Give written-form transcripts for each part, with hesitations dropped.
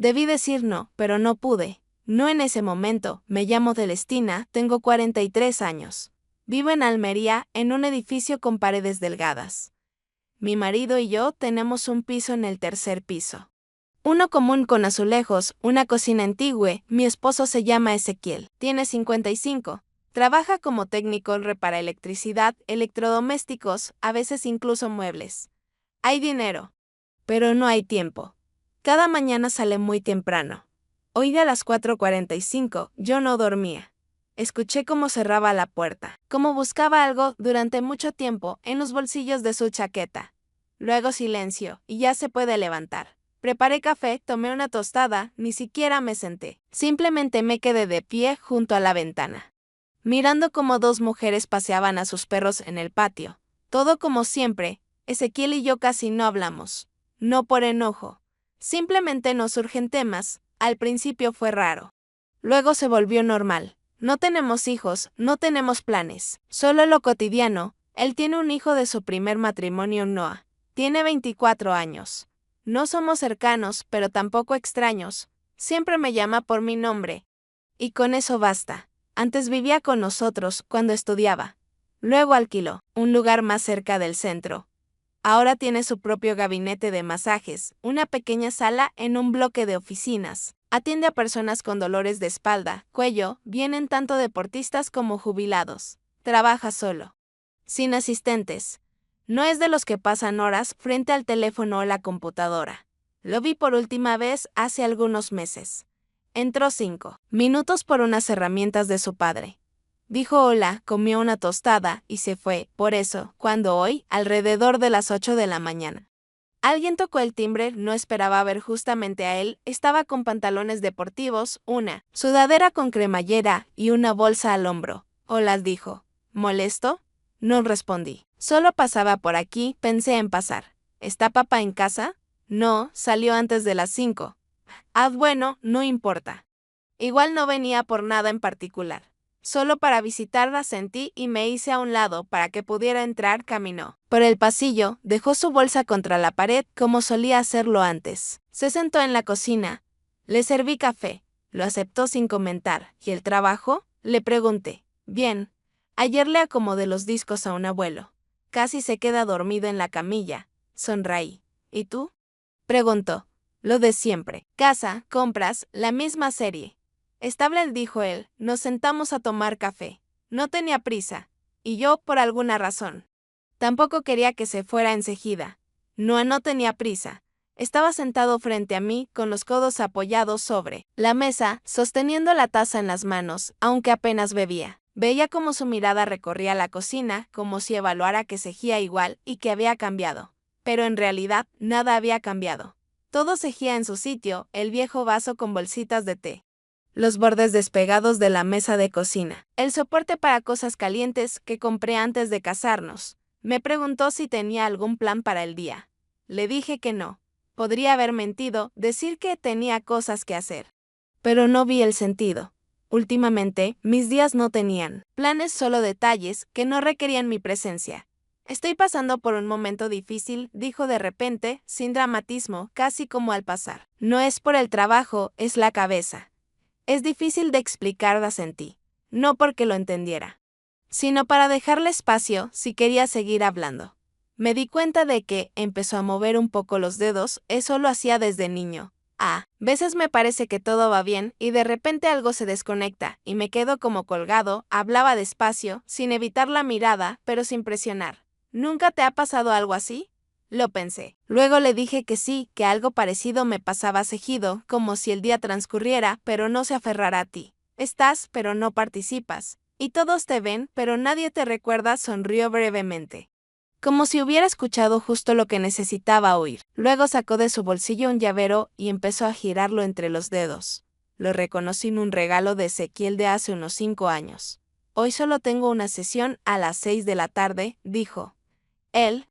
Debí decir no, pero no pude. No en ese momento. Me llamo Celestina, tengo 43 años. Vivo en Almería, en un edificio con paredes delgadas. Mi marido y yo tenemos un piso en el tercer piso. Uno común con azulejos, una cocina antigua. Mi esposo se llama Ezequiel, tiene 55. Trabaja como técnico, repara electricidad, electrodomésticos, a veces incluso muebles. Hay dinero, pero no hay tiempo. Cada mañana sale muy temprano. Hoy a las 4:45 yo no dormía. Escuché cómo cerraba la puerta, cómo buscaba algo durante mucho tiempo en los bolsillos de su chaqueta. Luego silencio, y ya se puede levantar. Preparé café, tomé una tostada, ni siquiera me senté. Simplemente me quedé de pie junto a la ventana, mirando cómo dos mujeres paseaban a sus perros en el patio. Todo como siempre. Ezequiel y yo casi no hablamos. No por enojo. Simplemente nos surgen temas. Al principio fue raro. Luego se volvió normal. No tenemos hijos, no tenemos planes. Solo lo cotidiano. Él tiene un hijo de su primer matrimonio, Noah. Tiene 24 años. No somos cercanos, pero tampoco extraños. Siempre me llama por mi nombre. Y con eso basta. Antes vivía con nosotros cuando estudiaba. Luego alquiló un lugar más cerca del centro. Ahora tiene su propio gabinete de masajes, una pequeña sala en un bloque de oficinas. Atiende a personas con dolores de espalda, cuello, vienen tanto deportistas como jubilados. Trabaja solo, sin asistentes. No es de los que pasan horas frente al teléfono o la computadora. Lo vi por última vez hace algunos meses. Entró 5 minutos por unas herramientas de su padre. Dijo hola, comió una tostada y se fue. Por eso, cuando hoy, alrededor de las 8 de la mañana, alguien tocó el timbre, no esperaba ver justamente a él. Estaba con pantalones deportivos, una sudadera con cremallera y una bolsa al hombro. Hola, dijo. ¿Molesto? No respondí. Solo pasaba por aquí, pensé en pasar. ¿Está papá en casa? No, salió antes de las 5. Ah, bueno, no importa. Igual no venía por nada en particular. Solo para visitarla sentí y me hice a un lado para que pudiera entrar. Caminó por el pasillo, dejó su bolsa contra la pared como solía hacerlo antes. Se sentó en la cocina. Le serví café. Lo aceptó sin comentar. ¿Y el trabajo? Le pregunté. Bien. Ayer le acomodé los discos a un abuelo. Casi se queda dormido en la camilla. Sonreí. ¿Y tú? Preguntó. Lo de siempre. Casa, compras, la misma serie. Estable, dijo él. Nos sentamos a tomar café. No tenía prisa. Y yo, por alguna razón, tampoco quería que se fuera enseguida. No tenía prisa. Estaba sentado frente a mí, con los codos apoyados sobre la mesa, sosteniendo la taza en las manos, aunque apenas bebía. Veía cómo su mirada recorría la cocina, como si evaluara que seguía igual y que había cambiado. Pero en realidad, nada había cambiado. Todo seguía en su sitio, el viejo vaso con bolsitas de té, los bordes despegados de la mesa de cocina, el soporte para cosas calientes que compré antes de casarnos. Me preguntó si tenía algún plan para el día. Le dije que no. Podría haber mentido, decir que tenía cosas que hacer. Pero no vi el sentido. Últimamente, mis días no tenían planes, solo detalles que no requerían mi presencia. Estoy pasando por un momento difícil, dijo de repente, sin dramatismo, casi como al pasar. No es por el trabajo, es la cabeza. Es difícil de explicar, sentí. No porque lo entendiera, sino para dejarle espacio si quería seguir hablando. Me di cuenta de que empezó a mover un poco los dedos, eso lo hacía desde niño. Veces me parece que todo va bien y de repente algo se desconecta y me quedo como colgado. Hablaba despacio, sin evitar la mirada, pero sin presionar. ¿Nunca te ha pasado algo así? Lo pensé. Luego le dije que sí, que algo parecido me pasaba seguido, como si el día transcurriera, pero no se aferrara a ti. Estás, pero no participas. Y todos te ven, pero nadie te recuerda. Sonrió brevemente, como si hubiera escuchado justo lo que necesitaba oír. Luego sacó de su bolsillo un llavero y empezó a girarlo entre los dedos. Lo reconocí en un regalo de Ezequiel de hace unos 5 años. Hoy solo tengo una sesión a las 6 de la tarde, dijo. El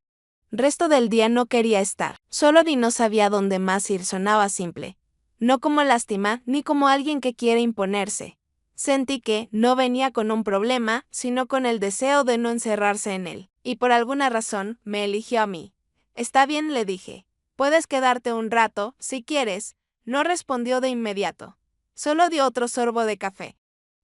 resto del día no quería estar. Solo no sabía dónde más ir. Sonaba simple. No como lástima, ni como alguien que quiere imponerse. Sentí que no venía con un problema, sino con el deseo de no encerrarse en él. Y por alguna razón, me eligió a mí. Está bien, le dije. Puedes quedarte un rato, si quieres. No respondió de inmediato. Solo dio otro sorbo de café.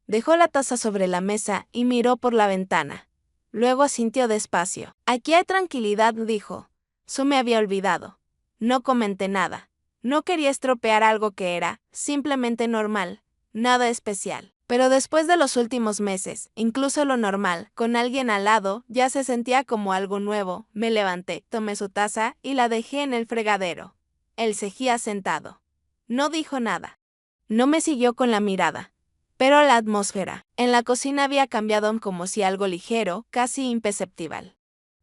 Dejó la taza sobre la mesa y miró por la ventana. Luego asintió despacio. Aquí hay tranquilidad, dijo. Su me había olvidado. No comenté nada. No quería estropear algo que era, simplemente normal, nada especial. Pero después de los últimos meses, incluso lo normal, con alguien al lado, ya se sentía como algo nuevo. Me levanté, tomé su taza y la dejé en el fregadero. Él seguía sentado. No dijo nada. No me siguió con la mirada. Pero la atmósfera en la cocina había cambiado como si algo ligero, casi imperceptible,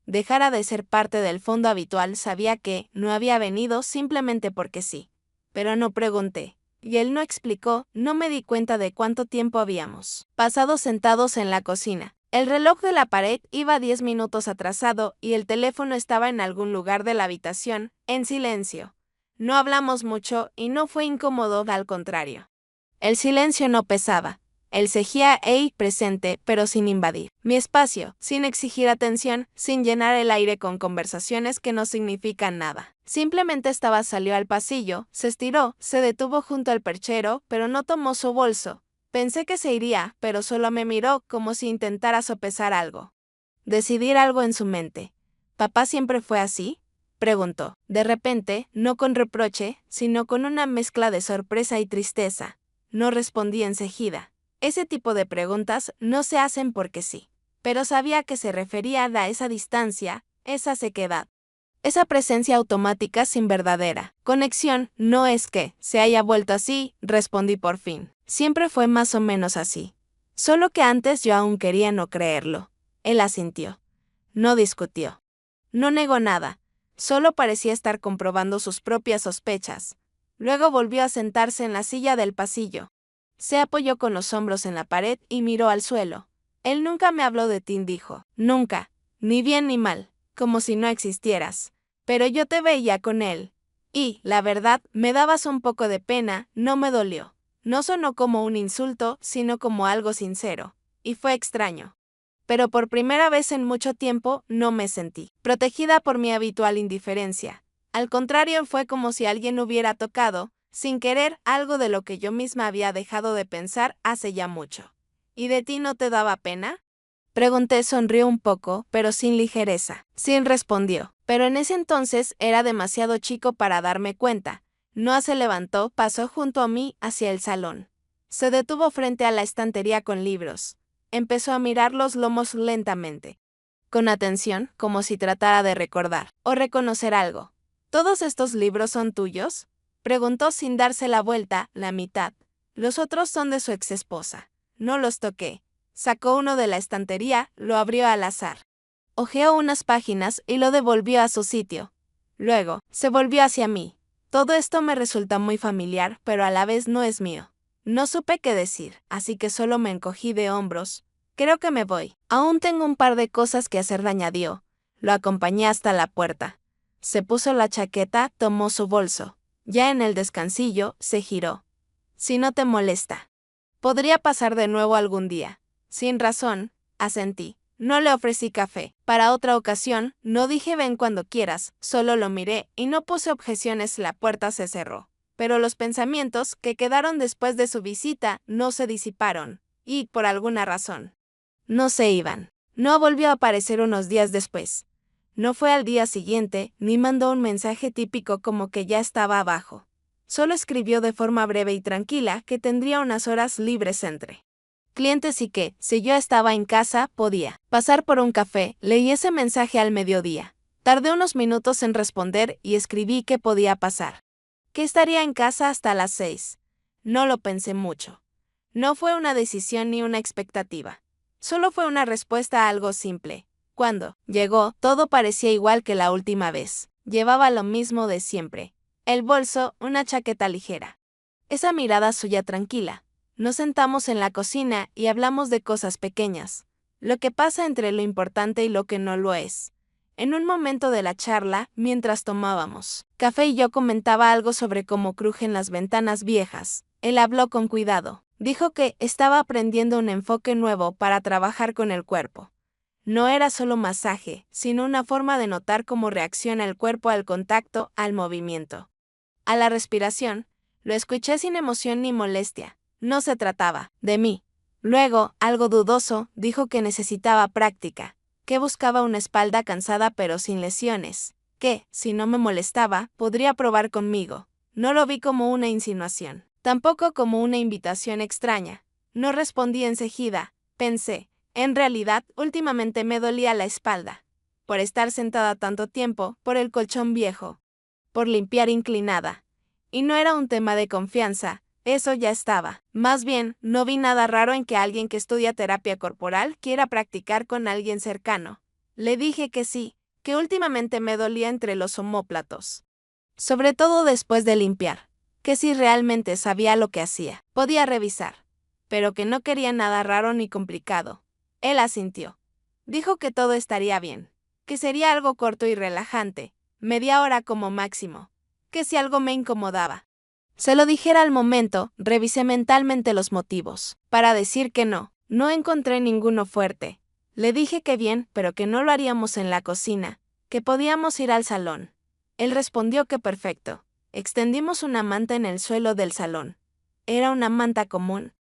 dejara de ser parte del fondo habitual. Sabía que no había venido simplemente porque sí. Pero no pregunté. Y él no explicó, no me di cuenta de cuánto tiempo habíamos pasado sentados en la cocina. El reloj de la pared iba 10 minutos atrasado y el teléfono estaba en algún lugar de la habitación, en silencio. No hablamos mucho y no fue incómodo, al contrario. El silencio no pesaba. Él seguía ahí presente, pero sin invadir mi espacio, sin exigir atención, sin llenar el aire con conversaciones que no significan nada. Simplemente salió al pasillo, se estiró, se detuvo junto al perchero, pero no tomó su bolso. Pensé que se iría, pero solo me miró como si intentara sopesar algo. Decidir algo en su mente. ¿Papá siempre fue así?, preguntó. De repente, no con reproche, sino con una mezcla de sorpresa y tristeza. No respondí enseguida. Ese tipo de preguntas no se hacen porque sí. Pero sabía que se refería a esa distancia, esa sequedad. Esa presencia automática sin verdadera conexión. No es que se haya vuelto así, respondí por fin. Siempre fue más o menos así. Solo que antes yo aún quería no creerlo. Él asintió. No discutió. No negó nada. Solo parecía estar comprobando sus propias sospechas. Luego volvió a sentarse en la silla del pasillo. Se apoyó con los hombros en la pared y miró al suelo. Él nunca me habló de ti, dijo. Nunca. Ni bien ni mal. Como si no existieras. Pero yo te veía con él. Y, la verdad, me dabas un poco de pena, no me dolió. No sonó como un insulto, sino como algo sincero. Y fue extraño. Pero por primera vez en mucho tiempo no me sentí protegida por mi habitual indiferencia. Al contrario, fue como si alguien hubiera tocado, sin querer, algo de lo que yo misma había dejado de pensar hace ya mucho. ¿Y de ti no te daba pena?, pregunté. Sonrió un poco, pero sin ligereza. Sí, respondió. Pero en ese entonces era demasiado chico para darme cuenta. Noah se levantó, pasó junto a mí hacia el salón. Se detuvo frente a la estantería con libros. Empezó a mirar los lomos lentamente, con atención, como si tratara de recordar o reconocer algo. ¿Todos estos libros son tuyos?, preguntó sin darse la vuelta. La mitad. Los otros son de su exesposa. No los toqué. Sacó uno de la estantería, lo abrió al azar. Hojeó unas páginas y lo devolvió a su sitio. Luego, se volvió hacia mí. Todo esto me resulta muy familiar, pero a la vez no es mío. No supe qué decir, así que solo me encogí de hombros. Creo que me voy. Aún tengo un par de cosas que hacer, añadió. Lo acompañé hasta la puerta. Se puso la chaqueta, tomó su bolso. Ya en el descansillo, se giró. Si no te molesta. Podría pasar de nuevo algún día. Sin razón, asentí. No le ofrecí café. Para otra ocasión, no dije ven cuando quieras, solo lo miré y no puse objeciones. La puerta se cerró. Pero los pensamientos que quedaron después de su visita no se disiparon, y, por alguna razón, no se iban. No volvió a aparecer unos días después. No fue al día siguiente, ni mandó un mensaje típico como que ya estaba abajo. Solo escribió de forma breve y tranquila que tendría unas horas libres entre clientes y que, si yo estaba en casa, podía pasar por un café. Leí ese mensaje al mediodía. Tardé unos minutos en responder y escribí que podía pasar. Que estaría en casa hasta las 6. No lo pensé mucho. No fue una decisión ni una expectativa. Solo fue una respuesta a algo simple. Cuando llegó, todo parecía igual que la última vez. Llevaba lo mismo de siempre. El bolso, una chaqueta ligera. Esa mirada suya tranquila. Nos sentamos en la cocina y hablamos de cosas pequeñas. Lo que pasa entre lo importante y lo que no lo es. En un momento de la charla, mientras tomábamos café y yo comentaba algo sobre cómo crujen las ventanas viejas, él habló con cuidado. Dijo que estaba aprendiendo un enfoque nuevo para trabajar con el cuerpo. No era solo masaje, sino una forma de notar cómo reacciona el cuerpo al contacto, al movimiento, a la respiración. Lo escuché sin emoción ni molestia. No se trataba de mí. Luego, algo dudoso, dijo que necesitaba práctica, que buscaba una espalda cansada pero sin lesiones, que, si no me molestaba, podría probar conmigo. No lo vi como una insinuación, tampoco como una invitación extraña. No respondí enseguida. Pensé, en realidad, últimamente me dolía la espalda, por estar sentada tanto tiempo, por el colchón viejo, por limpiar inclinada. Y no era un tema de confianza, eso ya estaba. Más bien, no vi nada raro en que alguien que estudia terapia corporal quiera practicar con alguien cercano. Le dije que sí, que últimamente me dolía entre los omóplatos. Sobre todo después de limpiar. Que si realmente sabía lo que hacía, podía revisar. Pero que no quería nada raro ni complicado. Él asintió. Dijo que todo estaría bien. Que sería algo corto y relajante, media hora como máximo. Que si algo me incomodaba, se lo dijera al momento. Revisé mentalmente los motivos. Para decir que no, no encontré ninguno fuerte. Le dije que bien, pero que no lo haríamos en la cocina, que podíamos ir al salón. Él respondió que perfecto. Extendimos una manta en el suelo del salón. Era una manta común,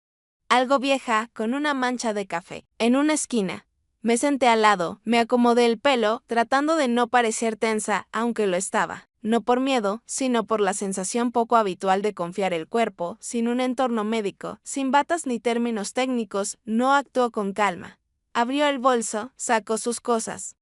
algo vieja, con una mancha de café. En una esquina. Me senté al lado, me acomodé el pelo, tratando de no parecer tensa, aunque lo estaba. No por miedo, sino por la sensación poco habitual de confiar el cuerpo, sin un entorno médico, sin batas ni términos técnicos. No actuó con calma. Abrió el bolso, sacó sus cosas.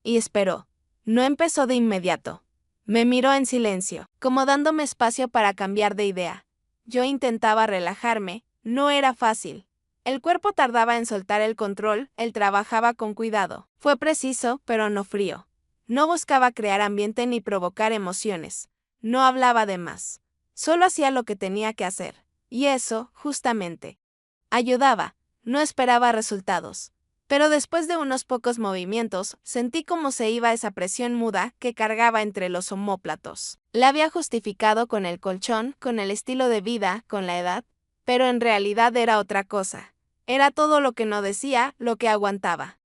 Y esperó. No empezó de inmediato. Me miró en silencio, como dándome espacio para cambiar de idea. Yo intentaba relajarme, no era fácil. El cuerpo tardaba en soltar el control, él trabajaba con cuidado. Fue preciso, pero no frío. No buscaba crear ambiente ni provocar emociones. No hablaba de más. Solo hacía lo que tenía que hacer. Y eso, justamente, ayudaba. No esperaba resultados. Pero después de unos pocos movimientos, sentí cómo se iba esa presión muda que cargaba entre los omóplatos. La había justificado con el colchón, con el estilo de vida, con la edad, pero en realidad era otra cosa. Era todo lo que no decía, lo que aguantaba,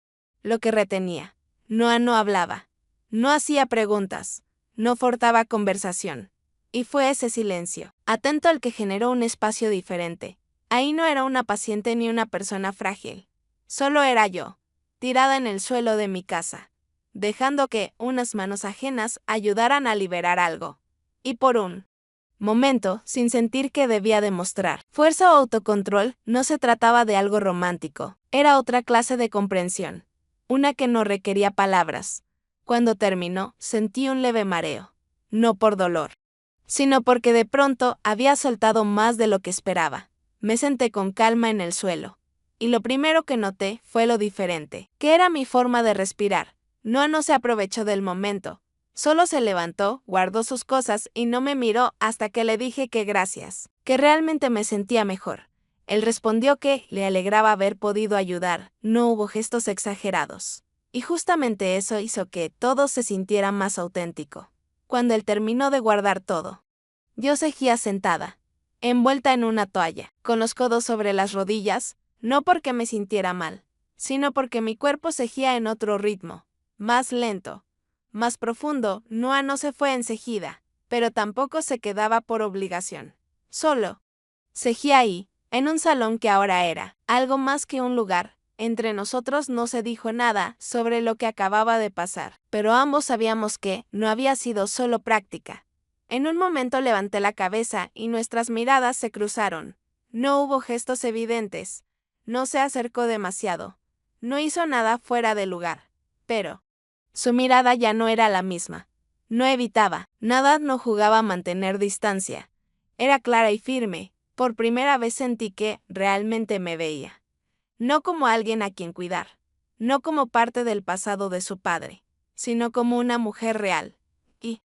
lo que retenía. No hablaba, no hacía preguntas, no forzaba conversación. Y fue ese silencio, atento al que generó un espacio diferente. Ahí no era una paciente ni una persona frágil. Solo era yo, tirada en el suelo de mi casa, dejando que unas manos ajenas ayudaran a liberar algo. Y por un momento, sin sentir que debía demostrar fuerza o autocontrol, no se trataba de algo romántico, era otra clase de comprensión, una que no requería palabras. Cuando terminó, sentí un leve mareo, no por dolor, sino porque de pronto había soltado más de lo que esperaba. Me senté con calma en el suelo, y lo primero que noté fue lo diferente, que era mi forma de respirar. No se aprovechó del momento. Solo se levantó, guardó sus cosas y no me miró hasta que le dije que gracias, que realmente me sentía mejor. Él respondió que le alegraba haber podido ayudar, no hubo gestos exagerados. Y justamente eso hizo que todo se sintiera más auténtico. Cuando él terminó de guardar todo, yo seguía sentada, envuelta en una toalla, con los codos sobre las rodillas, no porque me sintiera mal, sino porque mi cuerpo seguía en otro ritmo, más lento, más profundo. No se fue enseguida, pero tampoco se quedaba por obligación. Solo seguía ahí, en un salón que ahora era algo más que un lugar. Entre nosotros no se dijo nada sobre lo que acababa de pasar, pero ambos sabíamos que no había sido solo práctica. En un momento levanté la cabeza y nuestras miradas se cruzaron. No hubo gestos evidentes. No se acercó demasiado. No hizo nada fuera de lugar. Pero su mirada ya no era la misma. No evitaba, nada, no jugaba a mantener distancia. Era clara y firme. Por primera vez sentí que realmente me veía. No como alguien a quien cuidar, no como parte del pasado de su padre, sino como una mujer real. Y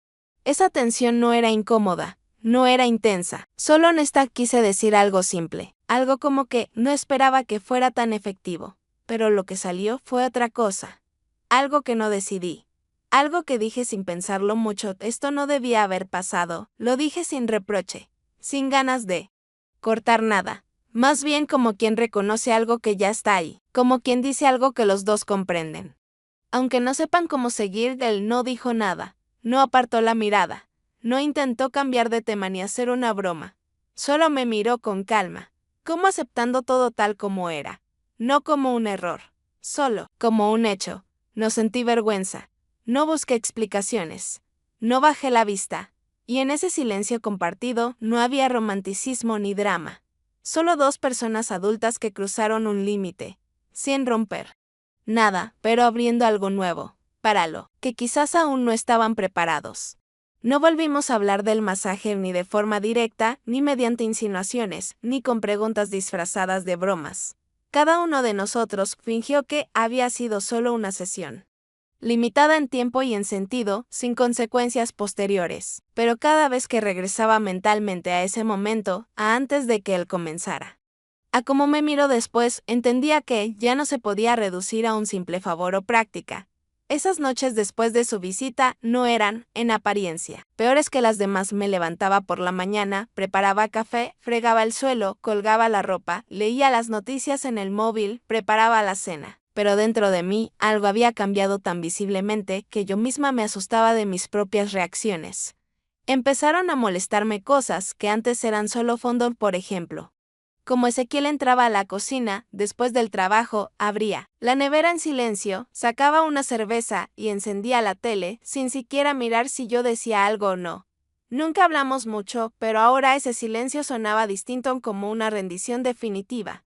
esa tensión no era incómoda, no era intensa, solo honesta. Quise decir algo simple, algo como que no esperaba que fuera tan efectivo, pero lo que salió fue otra cosa. Algo que no decidí. Algo que dije sin pensarlo mucho. Esto no debía haber pasado. Lo dije sin reproche, sin ganas de cortar nada. Más bien como quien reconoce algo que ya está ahí, como quien dice algo que los dos comprenden. Aunque no sepan cómo seguir, él no dijo nada, no apartó la mirada, no intentó cambiar de tema ni hacer una broma. Solo me miró con calma, como aceptando todo tal como era, no como un error, solo como un hecho. No sentí vergüenza, no busqué explicaciones, no bajé la vista, y en ese silencio compartido no había romanticismo ni drama. Solo dos personas adultas que cruzaron un límite, sin romper nada, pero abriendo algo nuevo, para lo que quizás aún no estaban preparados. No volvimos a hablar del masaje ni de forma directa, ni mediante insinuaciones, ni con preguntas disfrazadas de bromas. Cada uno de nosotros fingió que había sido solo una sesión, limitada en tiempo y en sentido, sin consecuencias posteriores, pero cada vez que regresaba mentalmente a ese momento, a antes de que él comenzara, a cómo me miró después, entendía que ya no se podía reducir a un simple favor o práctica. Esas noches después de su visita no eran, en apariencia, peores que las demás. Me levantaba por la mañana, preparaba café, fregaba el suelo, colgaba la ropa, leía las noticias en el móvil, preparaba la cena. Pero dentro de mí, algo había cambiado tan visiblemente que yo misma me asustaba de mis propias reacciones. Empezaron a molestarme cosas que antes eran solo fondo, por ejemplo. Como Ezequiel entraba a la cocina, después del trabajo, abría la nevera en silencio, sacaba una cerveza y encendía la tele, sin siquiera mirar si yo decía algo o no. Nunca hablamos mucho, pero ahora ese silencio sonaba distinto, como una rendición definitiva,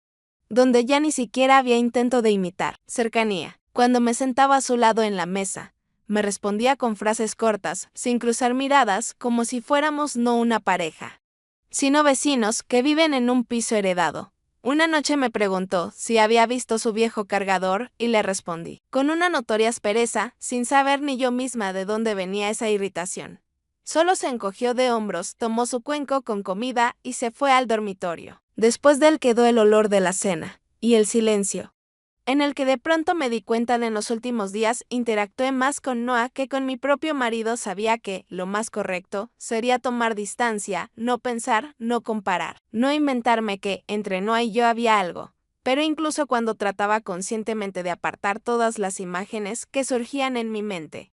donde ya ni siquiera había intento de imitar cercanía. Cuando me sentaba a su lado en la mesa, me respondía con frases cortas, sin cruzar miradas, como si fuéramos no una pareja, sino vecinos que viven en un piso heredado. Una noche me preguntó si había visto su viejo cargador y le respondí, con una notoria aspereza, sin saber ni yo misma de dónde venía esa irritación. Solo se encogió de hombros, tomó su cuenco con comida y se fue al dormitorio. Después de él quedó el olor de la cena y el silencio, en el que de pronto me di cuenta de en los últimos días interactué más con Noah que con mi propio marido. Sabía que lo más correcto sería tomar distancia, no pensar, no comparar, no inventarme que entre Noah y yo había algo. Pero incluso cuando trataba conscientemente de apartar todas las imágenes que surgían en mi mente,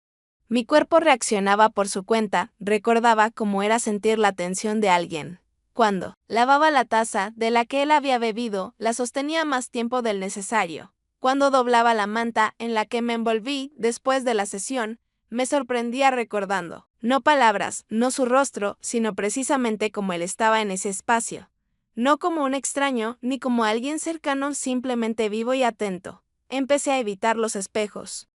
mi cuerpo reaccionaba por su cuenta. Recordaba cómo era sentir la tensión de alguien cuando lavaba la taza de la que él había bebido, la sostenía más tiempo del necesario. Cuando doblaba la manta en la que me envolví después de la sesión, me sorprendía recordando, no palabras, no su rostro, sino precisamente como él estaba en ese espacio. No como un extraño, ni como alguien cercano, simplemente vivo y atento. Empecé a evitar los espejos,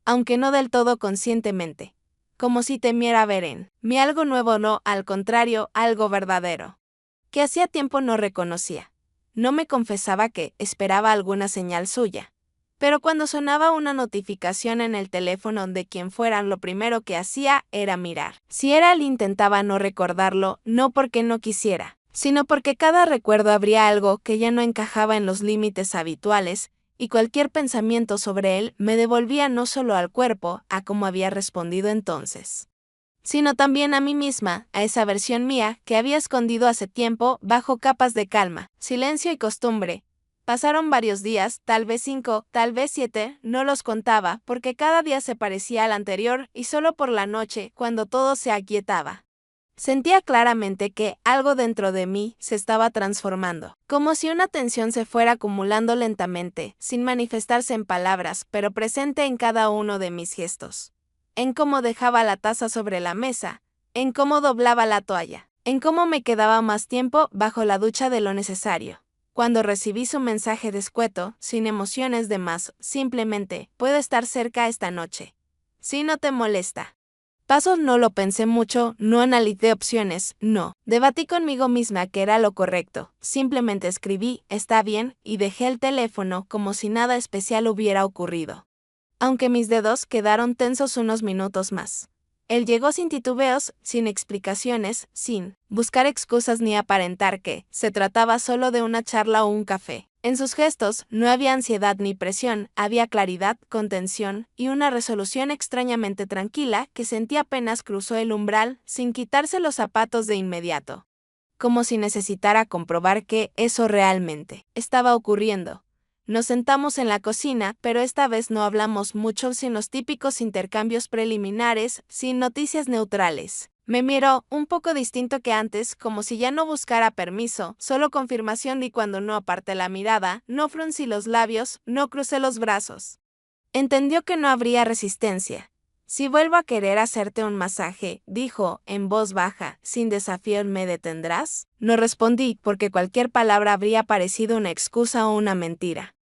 aunque no del todo conscientemente, como si temiera ver en mí algo nuevo, no, al contrario, algo verdadero, que hacía tiempo no reconocía. No me confesaba que esperaba alguna señal suya, pero cuando sonaba una notificación en el teléfono de quien fuera, lo primero que hacía era mirar. Si era él, intentaba no recordarlo, no porque no quisiera, sino porque cada recuerdo abría algo que ya no encajaba en los límites habituales, y cualquier pensamiento sobre él me devolvía no solo al cuerpo, a cómo había respondido entonces, sino también a mí misma, a esa versión mía que había escondido hace tiempo bajo capas de calma, silencio y costumbre. Pasaron varios días, tal vez 5, tal vez 7, no los contaba, porque cada día se parecía al anterior, y solo por la noche, cuando todo se aquietaba, sentía claramente que algo dentro de mí se estaba transformando, como si una tensión se fuera acumulando lentamente, sin manifestarse en palabras, pero presente en cada uno de mis gestos. En cómo dejaba la taza sobre la mesa, en cómo doblaba la toalla, en cómo me quedaba más tiempo bajo la ducha de lo necesario. Cuando recibí su mensaje escueto, sin emociones de más, simplemente, puedo estar cerca esta noche. Si no te molesta. Pasos. No lo pensé mucho, no analicé opciones, no. Debatí conmigo misma que era lo correcto. Simplemente escribí, está bien, y dejé el teléfono como si nada especial hubiera ocurrido. Aunque mis dedos quedaron tensos unos minutos más. Él llegó sin titubeos, sin explicaciones, sin buscar excusas ni aparentar que se trataba solo de una charla o un café. En sus gestos no había ansiedad ni presión, había claridad, contención y una resolución extrañamente tranquila que sentí apenas cruzó el umbral, sin quitarse los zapatos de inmediato. Como si necesitara comprobar que eso realmente estaba ocurriendo. Nos sentamos en la cocina, pero esta vez no hablamos mucho, sin los típicos intercambios preliminares, sin noticias neutrales. Me miró, un poco distinto que antes, como si ya no buscara permiso, solo confirmación, y cuando no aparté la mirada, no fruncí los labios, no crucé los brazos. Entendió que no habría resistencia. Si vuelvo a querer hacerte un masaje, dijo, en voz baja, sin desafío, ¿me detendrás? No respondí, porque cualquier palabra habría parecido una excusa o una mentira.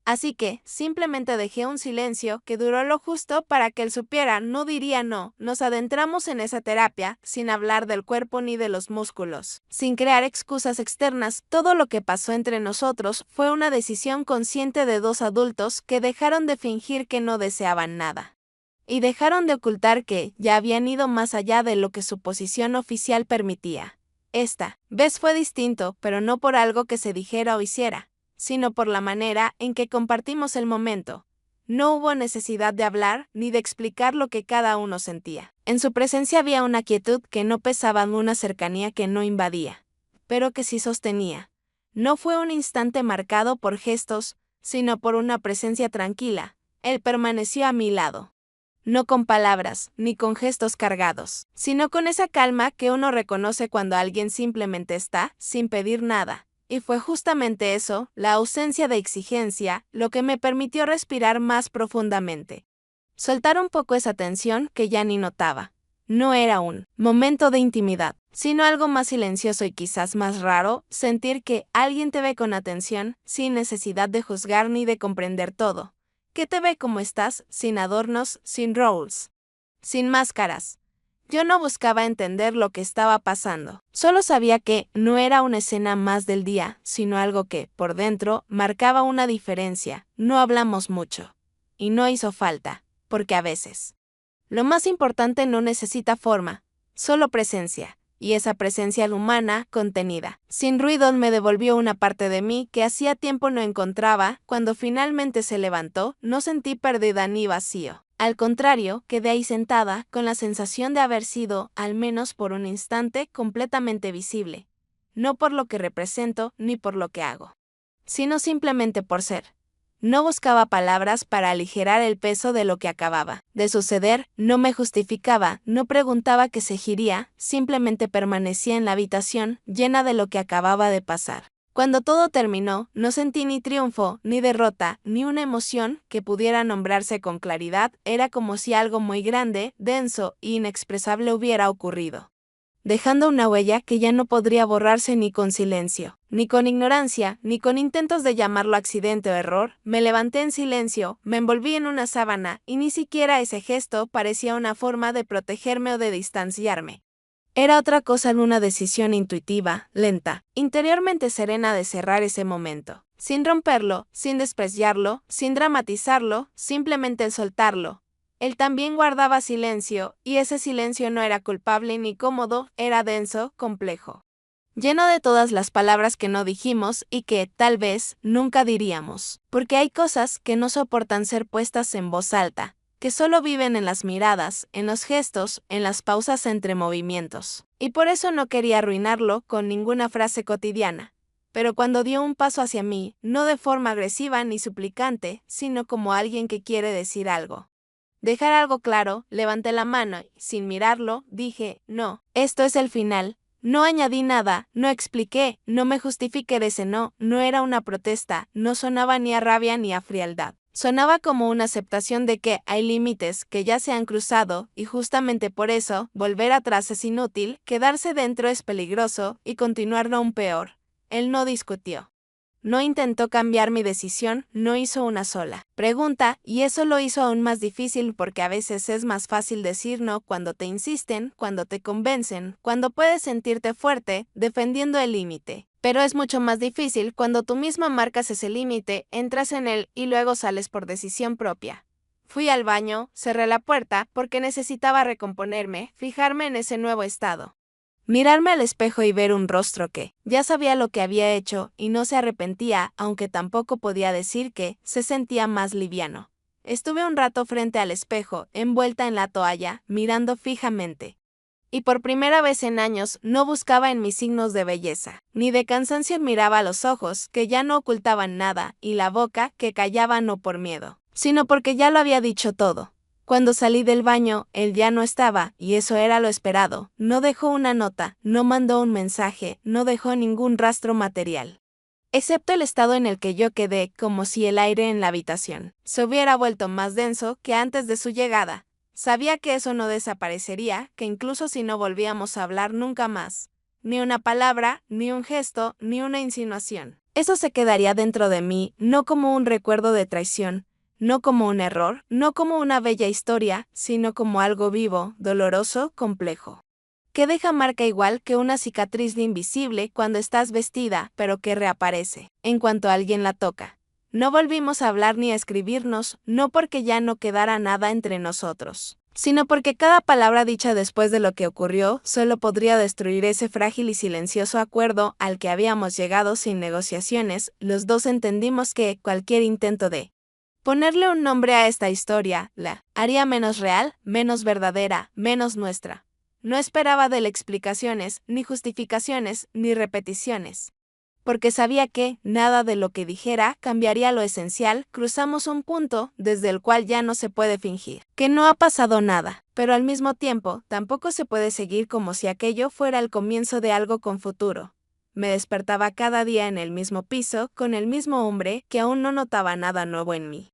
Así que, simplemente dejé un silencio que duró lo justo para que él supiera, no diría no. Nos adentramos en esa terapia, sin hablar del cuerpo ni de los músculos, sin crear excusas externas. Todo lo que pasó entre nosotros fue una decisión consciente de dos adultos que dejaron de fingir que no deseaban nada. Y dejaron de ocultar que ya habían ido más allá de lo que su posición oficial permitía. Esta vez fue distinto, pero no por algo que se dijera o hiciera, sino por la manera en que compartimos el momento. No hubo necesidad de hablar ni de explicar lo que cada uno sentía. En su presencia había una quietud que no pesaba, una cercanía que no invadía, pero que sí sostenía. No fue un instante marcado por gestos, sino por una presencia tranquila. Él permaneció a mi lado. No con palabras, ni con gestos cargados, sino con esa calma que uno reconoce cuando alguien simplemente está, sin pedir nada. Y fue justamente eso, la ausencia de exigencia, lo que me permitió respirar más profundamente. Soltar un poco esa tensión que ya ni notaba. No era un momento de intimidad, sino algo más silencioso y quizás más raro, sentir que alguien te ve con atención, sin necesidad de juzgar ni de comprender todo. Que te ve como estás, sin adornos, sin roles, sin máscaras. Yo no buscaba entender lo que estaba pasando. Solo sabía que no era una escena más del día, sino algo que, por dentro, marcaba una diferencia. No hablamos mucho. Y no hizo falta, porque a veces lo más importante no necesita forma, solo presencia. Y esa presencia humana, contenida, sin ruido, me devolvió una parte de mí que hacía tiempo no encontraba. Cuando finalmente se levantó, no sentí pérdida ni vacío. Al contrario, quedé ahí sentada, con la sensación de haber sido, al menos por un instante, completamente visible. No por lo que represento, ni por lo que hago, sino simplemente por ser. No buscaba palabras para aligerar el peso de lo que acababa de suceder, no me justificaba, no preguntaba qué seguiría, simplemente permanecía en la habitación, llena de lo que acababa de pasar. Cuando todo terminó, no sentí ni triunfo, ni derrota, ni una emoción que pudiera nombrarse con claridad. Era como si algo muy grande, denso e inexpresable hubiera ocurrido, dejando una huella que ya no podría borrarse ni con silencio, ni con ignorancia, ni con intentos de llamarlo accidente o error. Me levanté en silencio, me envolví en una sábana, y ni siquiera ese gesto parecía una forma de protegerme o de distanciarme. Era otra cosa, en una decisión intuitiva, lenta, interiormente serena de cerrar ese momento, sin romperlo, sin despreciarlo, sin dramatizarlo, simplemente soltarlo. Él también guardaba silencio, y ese silencio no era culpable ni cómodo, era denso, complejo, lleno de todas las palabras que no dijimos y que, tal vez, nunca diríamos, porque hay cosas que no soportan ser puestas en voz alta, que solo viven en las miradas, en los gestos, en las pausas entre movimientos. Y por eso no quería arruinarlo con ninguna frase cotidiana. Pero cuando dio un paso hacia mí, no de forma agresiva ni suplicante, sino como alguien que quiere decir algo, dejar algo claro, levanté la mano y, sin mirarlo, dije, no, esto es el final. No añadí nada, no expliqué, no me justifiqué. Ese no, no era una protesta, no sonaba ni a rabia ni a frialdad. Sonaba como una aceptación de que hay límites que ya se han cruzado, y justamente por eso, volver atrás es inútil, quedarse dentro es peligroso, y continuarlo aún peor. Él no discutió. No intentó cambiar mi decisión, no hizo una sola pregunta, y eso lo hizo aún más difícil, porque a veces es más fácil decir no cuando te insisten, cuando te convencen, cuando puedes sentirte fuerte, defendiendo el límite. Pero es mucho más difícil cuando tú misma marcas ese límite, entras en él y luego sales por decisión propia. Fui al baño, cerré la puerta porque necesitaba recomponerme, fijarme en ese nuevo estado. Mirarme al espejo y ver un rostro que ya sabía lo que había hecho y no se arrepentía, aunque tampoco podía decir que se sentía más liviano. Estuve un rato frente al espejo, envuelta en la toalla, mirando fijamente. Y por primera vez en años no buscaba en mis signos de belleza, ni de cansancio. Miraba a los ojos, que ya no ocultaban nada, y la boca, que callaba no por miedo, sino porque ya lo había dicho todo. Cuando salí del baño, él ya no estaba, y eso era lo esperado. No dejó una nota, no mandó un mensaje, no dejó ningún rastro material. Excepto el estado en el que yo quedé, como si el aire en la habitación se hubiera vuelto más denso que antes de su llegada. Sabía que eso no desaparecería, que incluso si no volvíamos a hablar nunca más, ni una palabra, ni un gesto, ni una insinuación, eso se quedaría dentro de mí, no como un recuerdo de traición, no como un error, no como una bella historia, sino como algo vivo, doloroso, complejo, que deja marca igual que una cicatriz de invisible cuando estás vestida, pero que reaparece en cuanto alguien la toca. No volvimos a hablar ni a escribirnos, no porque ya no quedara nada entre nosotros, sino porque cada palabra dicha después de lo que ocurrió solo podría destruir ese frágil y silencioso acuerdo al que habíamos llegado sin negociaciones. Los dos entendimos que cualquier intento de ponerle un nombre a esta historia la haría menos real, menos verdadera, menos nuestra. No esperaba de él explicaciones, ni justificaciones, ni repeticiones. Porque sabía que nada de lo que dijera cambiaría lo esencial. Cruzamos un punto desde el cual ya no se puede fingir que no ha pasado nada, pero al mismo tiempo tampoco se puede seguir como si aquello fuera el comienzo de algo con futuro. Me despertaba cada día en el mismo piso, con el mismo hombre que aún no notaba nada nuevo en mí.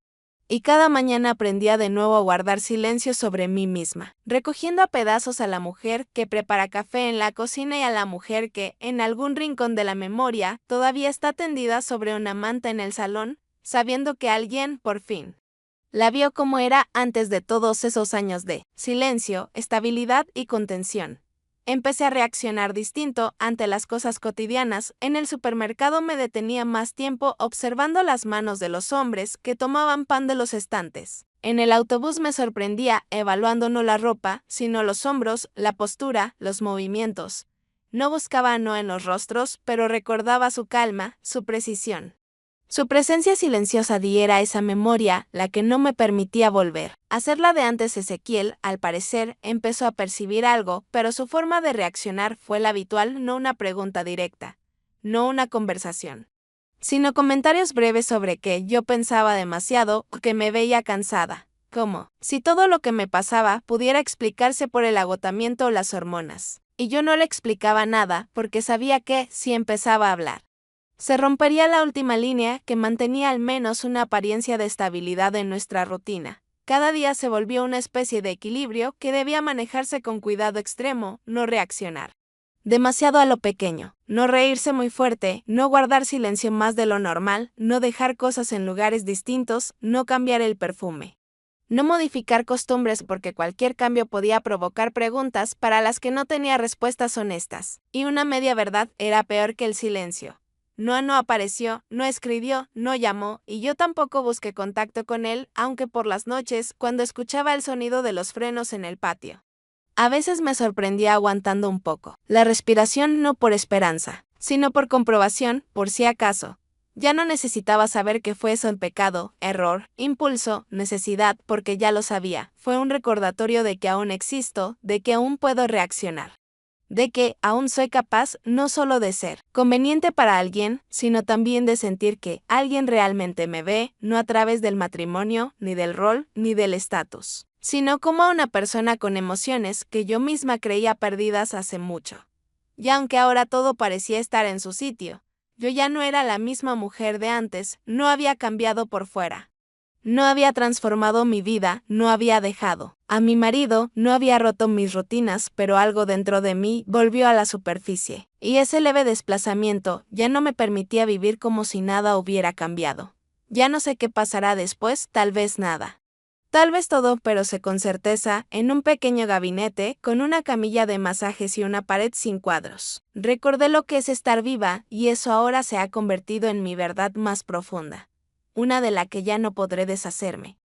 Y cada mañana aprendía de nuevo a guardar silencio sobre mí misma, recogiendo a pedazos a la mujer que prepara café en la cocina y a la mujer que, en algún rincón de la memoria, todavía está tendida sobre una manta en el salón, sabiendo que alguien, por fin, la vio como era antes de todos esos años de silencio, estabilidad y contención. Empecé a reaccionar distinto ante las cosas cotidianas. En el supermercado me detenía más tiempo observando las manos de los hombres que tomaban pan de los estantes. En el autobús me sorprendía evaluando no la ropa, sino los hombros, la postura, los movimientos. No buscaba no en los rostros, pero recordaba su calma, su precisión. Su presencia silenciosa diera esa memoria, la que no me permitía volver. Hacerla de antes. Ezequiel, al parecer, empezó a percibir algo, pero su forma de reaccionar fue la habitual, no una pregunta directa, no una conversación, sino comentarios breves sobre que yo pensaba demasiado o que me veía cansada, como si todo lo que me pasaba pudiera explicarse por el agotamiento o las hormonas. Y yo no le explicaba nada porque sabía que, si empezaba a hablar, se rompería la última línea que mantenía al menos una apariencia de estabilidad en nuestra rutina. Cada día se volvió una especie de equilibrio que debía manejarse con cuidado extremo, no reaccionar demasiado a lo pequeño, no reírse muy fuerte, no guardar silencio más de lo normal, no dejar cosas en lugares distintos, no cambiar el perfume, no modificar costumbres porque cualquier cambio podía provocar preguntas para las que no tenía respuestas honestas, y una media verdad era peor que el silencio. No apareció, no escribió, no llamó, y yo tampoco busqué contacto con él, aunque por las noches, cuando escuchaba el sonido de los frenos en el patio, a veces me sorprendía aguantando un poco la respiración, no por esperanza, sino por comprobación, por si acaso. Ya no necesitaba saber que fue eso el pecado, error, impulso, necesidad, porque ya lo sabía. Fue un recordatorio de que aún existo, de que aún puedo reaccionar, de que aún soy capaz no solo de ser conveniente para alguien, sino también de sentir que alguien realmente me ve, no a través del matrimonio, ni del rol, ni del estatus, sino como a una persona con emociones que yo misma creía perdidas hace mucho. Y aunque ahora todo parecía estar en su sitio, yo ya no era la misma mujer de antes, no había cambiado por fuera. No había transformado mi vida, no había dejado a mi marido, no había roto mis rutinas, pero algo dentro de mí volvió a la superficie, y ese leve desplazamiento ya no me permitía vivir como si nada hubiera cambiado. Ya no sé qué pasará después, tal vez nada. Tal vez todo, pero sé con certeza, en un pequeño gabinete, con una camilla de masajes y una pared sin cuadros. Recordé lo que es estar viva, y eso ahora se ha convertido en mi verdad más profunda, una de la que ya no podré deshacerme.